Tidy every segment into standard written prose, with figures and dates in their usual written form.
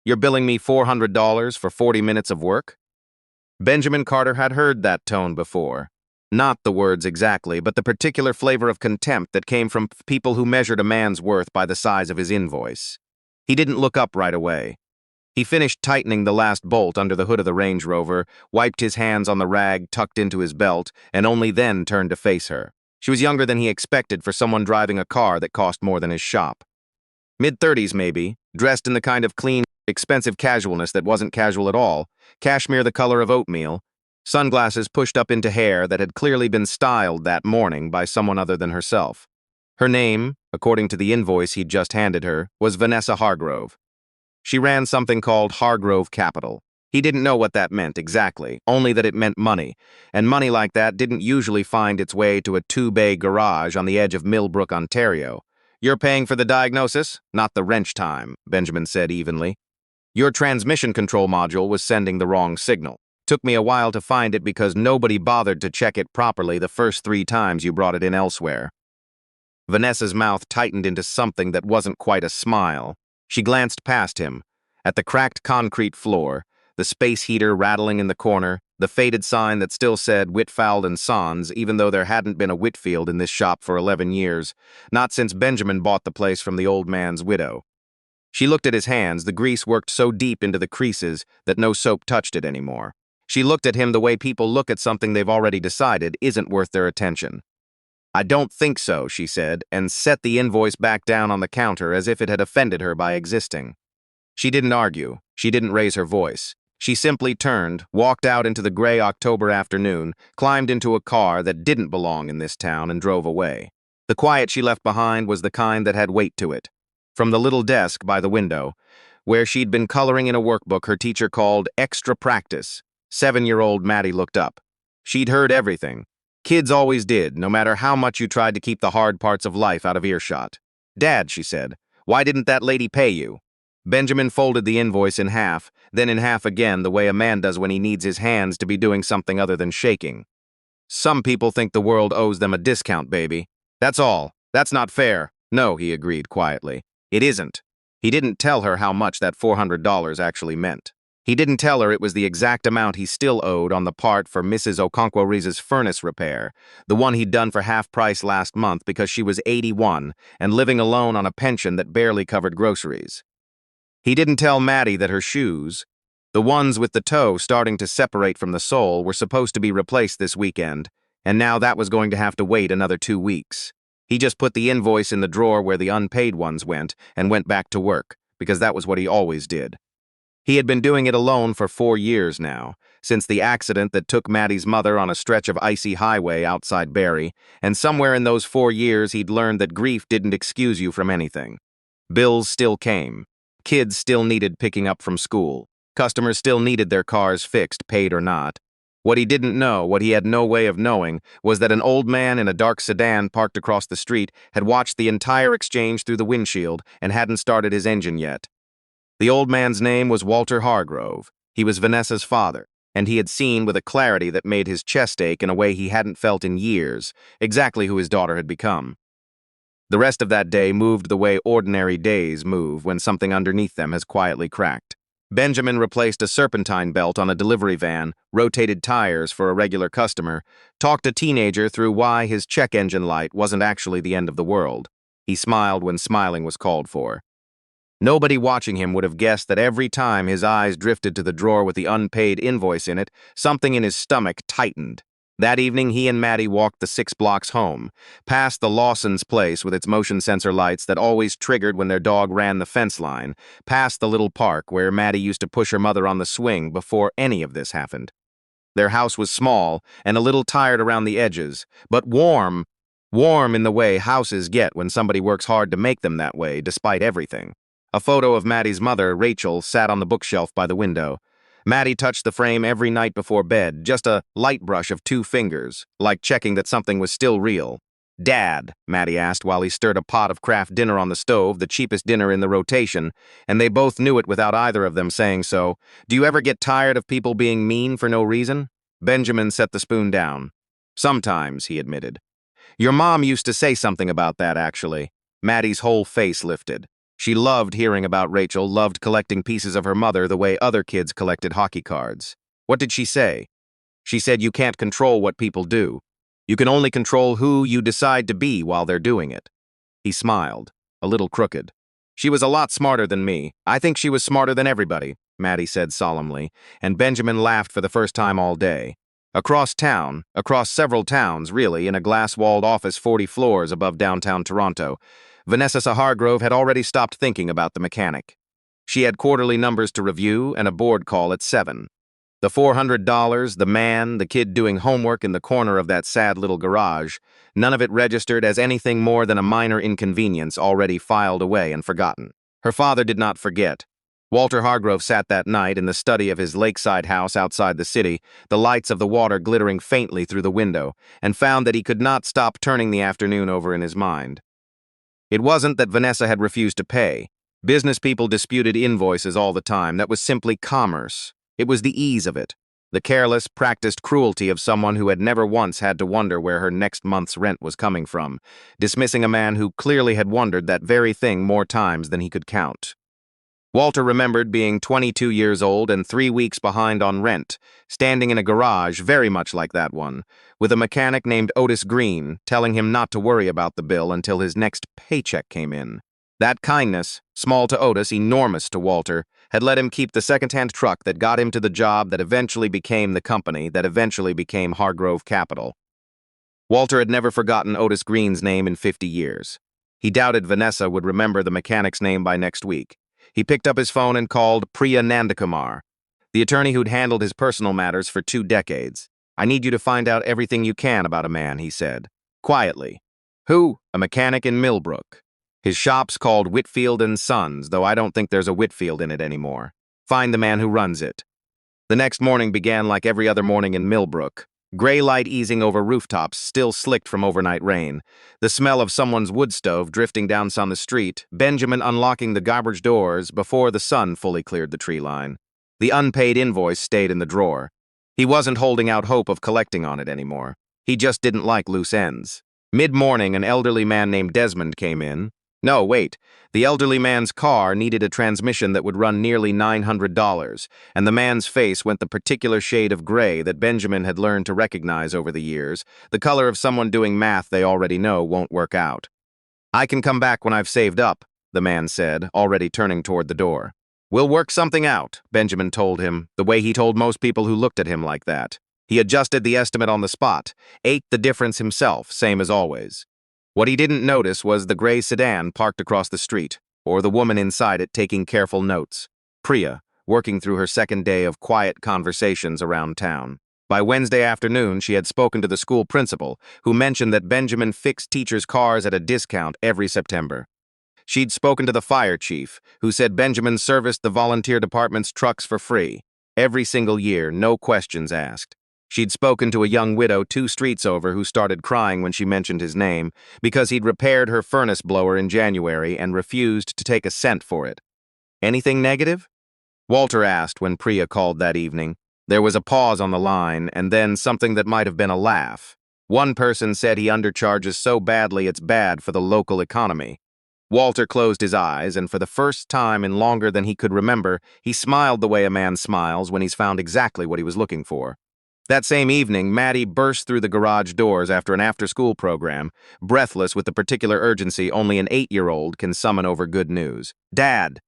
You're billing me $400 for 40 minutes of work? Benjamin Carter had heard that tone before. Not the words exactly, but the particular flavor of contempt that came from people who measured a man's worth by the size of his invoice. He didn't look up right away. He finished tightening the last bolt under the hood of the Range Rover, wiped his hands on the rag tucked into his belt, and only then turned to face her. She was younger than he expected for someone driving a car that cost more than his shop. Mid-30s maybe, dressed in the kind of clean, expensive casualness that wasn't casual at all, cashmere the color of oatmeal, sunglasses pushed up into hair that had clearly been styled that morning by someone other than herself. Her name, according to the invoice he'd just handed her, was Vanessa Hargrove. She ran something called Hargrove Capital. He didn't know what that meant exactly, only that it meant money, and money like that didn't usually find its way to a two-bay garage on the edge of Millbrook, Ontario. You're paying for the diagnosis, not the wrench time, Benjamin said evenly. Your transmission control module was sending the wrong signal. Took me a while to find it because nobody bothered to check it properly the first 3 times you brought it in elsewhere. Vanessa's mouth tightened into something that wasn't quite a smile. She glanced past him, at the cracked concrete floor, the space heater rattling in the corner, the faded sign that still said Whitfield and Sons, even though there hadn't been a Whitfield in this shop for 11 years, not since Benjamin bought the place from the old man's widow. She looked at his hands, the grease worked so deep into the creases that no soap touched it anymore. She looked at him the way people look at something they've already decided isn't worth their attention. I don't think so, she said, and set the invoice back down on the counter as if it had offended her by existing. She didn't argue. She didn't raise her voice. She simply turned, walked out into the gray October afternoon, climbed into a car that didn't belong in this town, and drove away. The quiet she left behind was the kind that had weight to it. From the little desk by the window, where she'd been coloring in a workbook her teacher called extra practice, 7-year-old Maddie looked up. She'd heard everything. Kids always did, no matter how much you tried to keep the hard parts of life out of earshot. Dad, she said, why didn't that lady pay you? Benjamin folded the invoice in half, then in half again the way a man does when he needs his hands to be doing something other than shaking. Some people think the world owes them a discount, baby. That's all. That's not fair. No, he agreed quietly. It isn't. He didn't tell her how much that $400 actually meant. He didn't tell her it was the exact amount he still owed on the part for Mrs. Okonkwo-Reese's furnace repair, the one he'd done for half price last month because she was 81 and living alone on a pension that barely covered groceries. He didn't tell Maddie that her shoes, the ones with the toe starting to separate from the sole, were supposed to be replaced this weekend, and now that was going to have to wait another 2 weeks. He just put the invoice in the drawer where the unpaid ones went and went back to work, because that was what he always did. He had been doing it alone for 4 years now, since the accident that took Maddie's mother on a stretch of icy highway outside Barrie, and somewhere in those 4 years he'd learned that grief didn't excuse you from anything. Bills still came. Kids still needed picking up from school. Customers still needed their cars fixed, paid or not. What he didn't know, what he had no way of knowing, was that an old man in a dark sedan parked across the street had watched the entire exchange through the windshield and hadn't started his engine yet. The old man's name was Walter Hargrove. He was Vanessa's father, and he had seen with a clarity that made his chest ache in a way he hadn't felt in years, exactly who his daughter had become. The rest of that day moved the way ordinary days move when something underneath them has quietly cracked. Benjamin replaced a serpentine belt on a delivery van, rotated tires for a regular customer, talked a teenager through why his check engine light wasn't actually the end of the world. He smiled when smiling was called for. Nobody watching him would have guessed that every time his eyes drifted to the drawer with the unpaid invoice in it, something in his stomach tightened. That evening, he and Maddie walked the 6 blocks home, past the Lawson's place with its motion sensor lights that always triggered when their dog ran the fence line, past the little park where Maddie used to push her mother on the swing before any of this happened. Their house was small and a little tired around the edges, but warm in the way houses get when somebody works hard to make them that way, despite everything. A photo of Maddie's mother, Rachel, sat on the bookshelf by the window. Maddie touched the frame every night before bed, just a light brush of 2 fingers, like checking that something was still real. Dad, Maddie asked while he stirred a pot of Kraft dinner on the stove, the cheapest dinner in the rotation, and they both knew it without either of them saying so. Do you ever get tired of people being mean for no reason? Benjamin set the spoon down. Sometimes, he admitted. Your mom used to say something about that, actually. Maddie's whole face lifted. She loved hearing about Rachel, loved collecting pieces of her mother the way other kids collected hockey cards. What did she say? She said you can't control what people do. You can only control who you decide to be while they're doing it. He smiled, a little crooked. She was a lot smarter than me. I think she was smarter than everybody, Maddie said solemnly, and Benjamin laughed for the first time all day. Across town, across several towns, really, in a glass-walled office 40 floors above downtown Toronto, Vanessa Hargrove had already stopped thinking about the mechanic. She had quarterly numbers to review and a board call at 7. The $400, the man, the kid doing homework in the corner of that sad little garage, none of it registered as anything more than a minor inconvenience already filed away and forgotten. Her father did not forget. Walter Hargrove sat that night in the study of his lakeside house outside the city, the lights of the water glittering faintly through the window, and found that he could not stop turning the afternoon over in his mind. It wasn't that Vanessa had refused to pay. Business people disputed invoices all the time. That was simply commerce. It was the ease of it, the careless, practiced cruelty of someone who had never once had to wonder where her next month's rent was coming from, dismissing a man who clearly had wondered that very thing more times than he could count. Walter remembered being 22 years old and 3 weeks behind on rent, standing in a garage very much like that one, with a mechanic named Otis Green telling him not to worry about the bill until his next paycheck came in. That kindness, small to Otis, enormous to Walter, had let him keep the second-hand truck that got him to the job that eventually became the company that eventually became Hargrove Capital. Walter had never forgotten Otis Green's name in 50 years. He doubted Vanessa would remember the mechanic's name by next week. He picked up his phone and called Priya Nandakumar, the attorney who'd handled his personal matters for 2 decades. "I need you to find out everything you can about a man," he said, quietly. "Who?" "A mechanic in Millbrook. His shop's called Whitfield & Sons, though I don't think there's a Whitfield in it anymore. Find the man who runs it." The next morning began like every other morning in Millbrook. Gray light easing over rooftops, still slicked from overnight rain. The smell of someone's wood stove drifting down the street, Benjamin unlocking the garbage doors before the sun fully cleared the tree line. The unpaid invoice stayed in the drawer. He wasn't holding out hope of collecting on it anymore. He just didn't like loose ends. Mid-morning, an elderly man named Desmond came in. No, wait. The elderly man's car needed a transmission that would run nearly $900, and the man's face went the particular shade of gray that Benjamin had learned to recognize over the years, the color of someone doing math they already know won't work out. "I can come back when I've saved up," the man said, already turning toward the door. "We'll work something out," Benjamin told him, the way he told most people who looked at him like that. He adjusted the estimate on the spot, ate the difference himself, same as always. What he didn't notice was the gray sedan parked across the street, or the woman inside it taking careful notes. Priya, working through her second day of quiet conversations around town. By Wednesday afternoon, she had spoken to the school principal, who mentioned that Benjamin fixed teachers' cars at a discount every September. She'd spoken to the fire chief, who said Benjamin serviced the volunteer department's trucks for free, every single year, no questions asked. She'd spoken to a young widow 2 streets over who started crying when she mentioned his name because he'd repaired her furnace blower in January and refused to take a cent for it. "Anything negative?" Walter asked when Priya called that evening. There was a pause on the line, and then something that might have been a laugh. One person said he undercharges so badly it's bad for the local economy. Walter closed his eyes, and for the first time in longer than he could remember, he smiled the way a man smiles when he's found exactly what he was looking for. That same evening, Maddie burst through the garage doors after an after-school program, breathless with the particular urgency only an 8-year-old can summon over good news. Dad,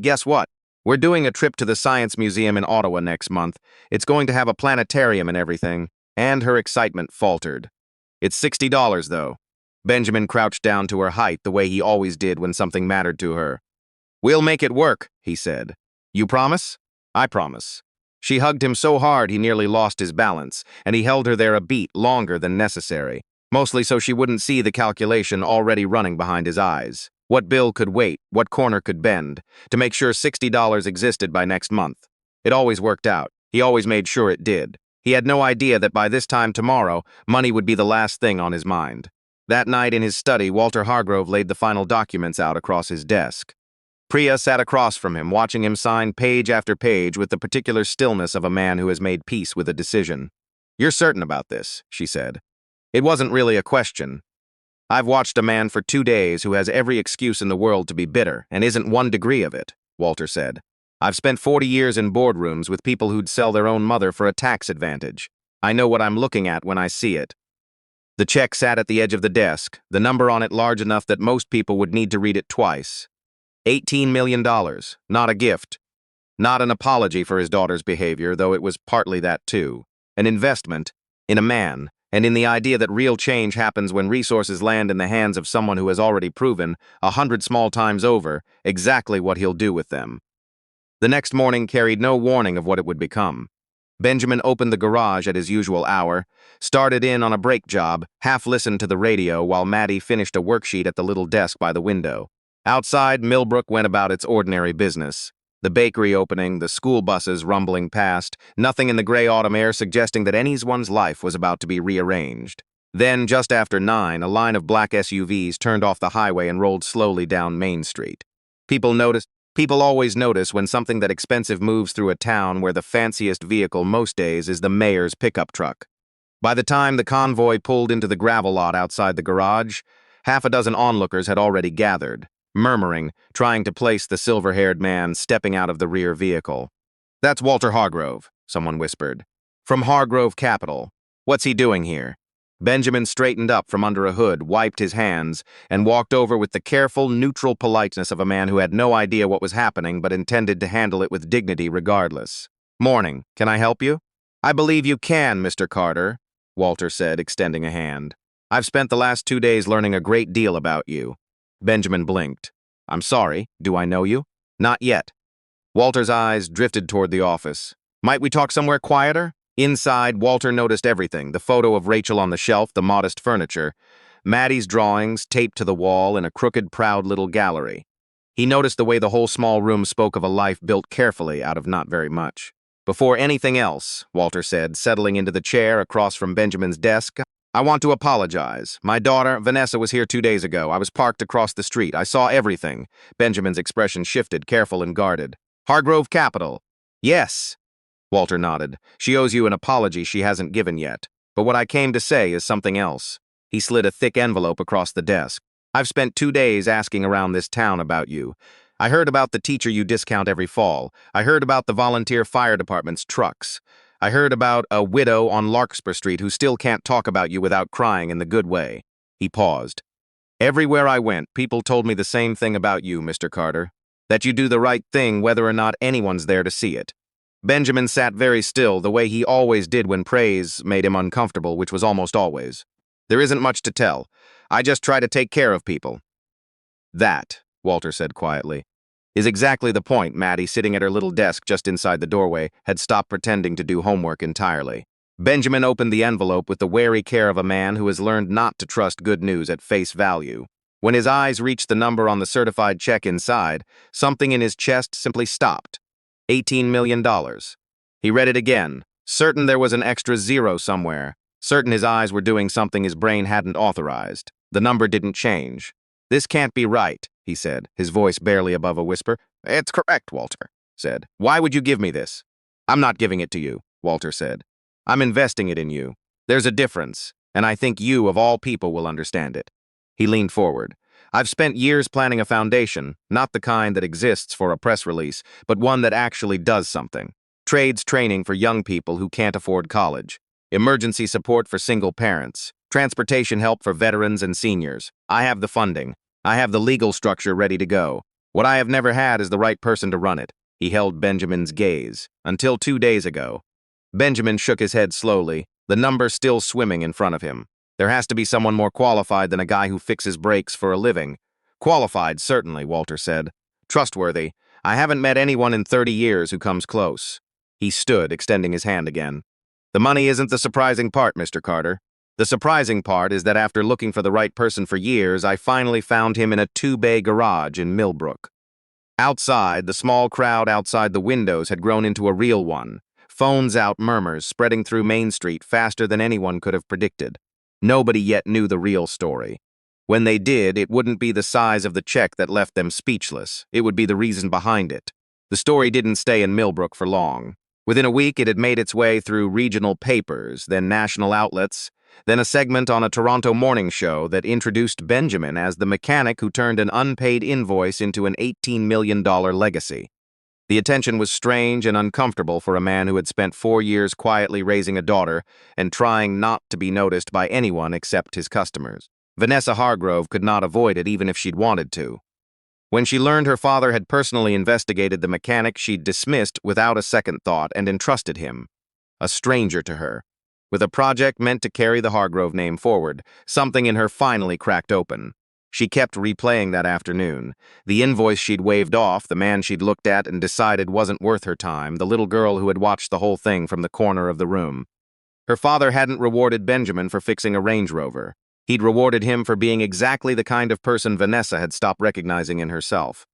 guess what? We're doing a trip to the Science Museum in Ottawa next month. It's going to have a planetarium and everything." And her excitement faltered. "It's $60, though." Benjamin crouched down to her height the way he always did when something mattered to her. "We'll make it work," he said. "You promise?" "I promise." She hugged him so hard he nearly lost his balance, and he held her there a beat longer than necessary, mostly so she wouldn't see the calculation already running behind his eyes. What bill could wait, what corner could bend, to make sure $60 existed by next month. It always worked out. He always made sure it did. He had no idea that by this time tomorrow, money would be the last thing on his mind. That night in his study, Walter Hargrove laid the final documents out across his desk. Priya sat across from him, watching him sign page after page with the particular stillness of a man who has made peace with a decision. "You're certain about this," she said. It wasn't really a question. I've watched a man for 2 days who has every excuse in the world to be bitter and isn't 1 degree of it, Walter said. I've spent 40 years in boardrooms with people who'd sell their own mother for a tax advantage. I know what I'm looking at when I see it. The check sat at the edge of the desk, the number on it large enough that most people would need to read it twice. $18 million, not a gift. Not an apology for his daughter's behavior, though it was partly that too. An investment in a man, and in the idea that real change happens when resources land in the hands of someone who has already proven, 100 small times over, exactly what he'll do with them. The next morning carried no warning of what it would become. Benjamin opened the garage at his usual hour, started in on a brake job, half listened to the radio while Maddie finished a worksheet at the little desk by the window. Outside, Millbrook went about its ordinary business. The bakery opening, the school buses rumbling past, nothing in the gray autumn air suggesting that anyone's life was about to be rearranged. Then, just after 9, a line of black SUVs turned off the highway and rolled slowly down Main Street. People always notice when something that expensive moves through a town where the fanciest vehicle most days is the mayor's pickup truck. By the time the convoy pulled into the gravel lot outside the garage, half a dozen onlookers had already gathered, murmuring, trying to place the silver-haired man stepping out of the rear vehicle. "That's Walter Hargrove," someone whispered. "From Hargrove Capital. What's he doing here?" Benjamin straightened up from under a hood, wiped his hands, and walked over with the careful, neutral politeness of a man who had no idea what was happening but intended to handle it with dignity regardless. "Morning. Can I help you?" "I believe you can, Mr. Carter," Walter said, extending a hand. "I've spent the last 2 days learning a great deal about you." Benjamin blinked. "I'm sorry. Do I know you?" "Not yet." Walter's eyes drifted toward the office. "Might we talk somewhere quieter?" Inside, Walter noticed everything: the photo of Rachel on the shelf, the modest furniture, Maddie's drawings taped to the wall in a crooked, proud little gallery. He noticed the way the whole small room spoke of a life built carefully out of not very much. "Before anything else," Walter said, settling into the chair across from Benjamin's desk, "I want to apologize. My daughter, Vanessa, was here 2 days ago. I was parked across the street. I saw everything." Benjamin's expression shifted, careful and guarded. "Hargrove Capital." "Yes." Walter nodded. "She owes you an apology she hasn't given yet. But what I came to say is something else." He slid a thick envelope across the desk. "I've spent 2 days asking around this town about you. I heard about the teacher you discount every fall. I heard about the volunteer fire department's trucks. I heard about a widow on Larkspur Street who still can't talk about you without crying in the good way." He paused. "Everywhere I went, people told me the same thing about you, Mr. Carter. That you do the right thing whether or not anyone's there to see it." Benjamin sat very still, the way he always did when praise made him uncomfortable, which was almost always. "There isn't much to tell. I just try to take care of people." "That," Walter said quietly, "is exactly the point." Maddie, sitting at her little desk just inside the doorway, had stopped pretending to do homework entirely. Benjamin opened the envelope with the wary care of a man who has learned not to trust good news at face value. When his eyes reached the number on the certified check inside, something in his chest simply stopped. $18 million. He read it again, certain there was an extra zero somewhere, certain his eyes were doing something his brain hadn't authorized. The number didn't change. "This can't be right," he said, his voice barely above a whisper. "It's correct," Walter said. "Why would you give me this?" "I'm not giving it to you," Walter said. "I'm investing it in you. There's a difference, and I think you, of all people, will understand it." He leaned forward. "I've spent years planning a foundation, not the kind that exists for a press release, but one that actually does something. Trades training for young people who can't afford college, emergency support for single parents, transportation help for veterans and seniors. I have the funding. I have the legal structure ready to go. What I have never had is the right person to run it." He held Benjamin's gaze. "Until 2 days ago." Benjamin shook his head slowly, the number still swimming in front of him. "There has to be someone more qualified than a guy who fixes brakes for a living." "Qualified, certainly," Walter said. "Trustworthy. I haven't met anyone in 30 years who comes close." He stood, extending his hand again. "The money isn't the surprising part, Mr. Carter. The surprising part is that after looking for the right person for years, I finally found him in a 2-bay garage in Millbrook." Outside, the small crowd outside the windows had grown into a real one. Phones out, murmurs spreading through Main Street faster than anyone could have predicted. Nobody yet knew the real story. When they did, it wouldn't be the size of the check that left them speechless. It would be the reason behind it. The story didn't stay in Millbrook for long. Within a week, it had made its way through regional papers, then national outlets, then a segment on a Toronto morning show that introduced Benjamin as the mechanic who turned an unpaid invoice into an $18 million legacy. The attention was strange and uncomfortable for a man who had spent 4 years quietly raising a daughter and trying not to be noticed by anyone except his customers. Vanessa Hargrove could not avoid it even if she'd wanted to. When she learned her father had personally investigated the mechanic, she'd dismissed without a second thought and entrusted him, a stranger to her, with a project meant to carry the Hargrove name forward. Something in her finally cracked open. She kept replaying that afternoon. The invoice she'd waved off, the man she'd looked at and decided wasn't worth her time, the little girl who had watched the whole thing from the corner of the room. Her father hadn't rewarded Benjamin for fixing a Range Rover. He'd rewarded him for being exactly the kind of person Vanessa had stopped recognizing in herself.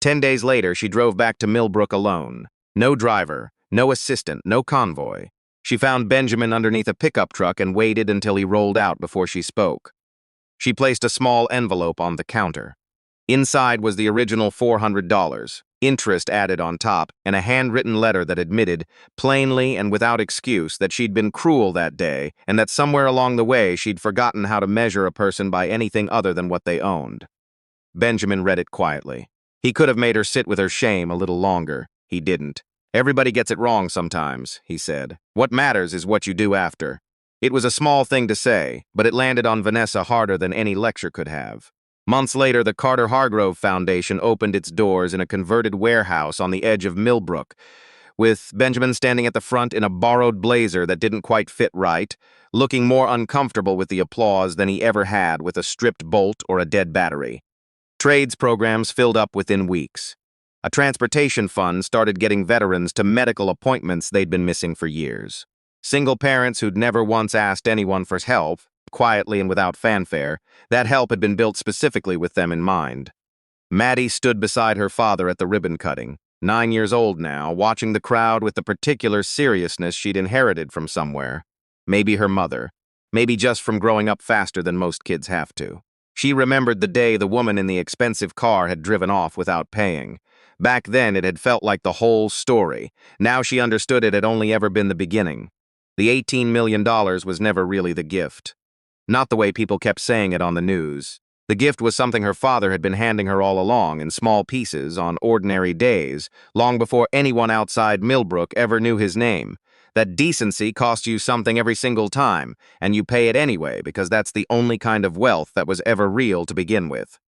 10 days later, she drove back to Millbrook alone. No driver, no assistant, no convoy. She found Benjamin underneath a pickup truck and waited until he rolled out before she spoke. She placed a small envelope on the counter. Inside was the original $400, interest added on top, and a handwritten letter that admitted, plainly and without excuse, that she'd been cruel that day and that somewhere along the way she'd forgotten how to measure a person by anything other than what they owned. Benjamin read it quietly. He could have made her sit with her shame a little longer. He didn't. "Everybody gets it wrong sometimes," he said. "What matters is what you do after." It was a small thing to say, but it landed on Vanessa harder than any lecture could have. Months later, the Carter Hargrove Foundation opened its doors in a converted warehouse on the edge of Millbrook, with Benjamin standing at the front in a borrowed blazer that didn't quite fit right, looking more uncomfortable with the applause than he ever had with a stripped bolt or a dead battery. Trades programs filled up within weeks. A transportation fund started getting veterans to medical appointments they'd been missing for years. Single parents who'd never once asked anyone for help, quietly and without fanfare, that help had been built specifically with them in mind. Maddie stood beside her father at the ribbon cutting, 9 years old now, watching the crowd with the particular seriousness she'd inherited from somewhere. Maybe her mother. Maybe just from growing up faster than most kids have to. She remembered the day the woman in the expensive car had driven off without paying. Back then, it had felt like the whole story. Now she understood it had only ever been the beginning. The $18 million was never really the gift. Not the way people kept saying it on the news. The gift was something her father had been handing her all along in small pieces on ordinary days, long before anyone outside Millbrook ever knew his name. That decency cost you something every single time, and you pay it anyway because that's the only kind of wealth that was ever real to begin with.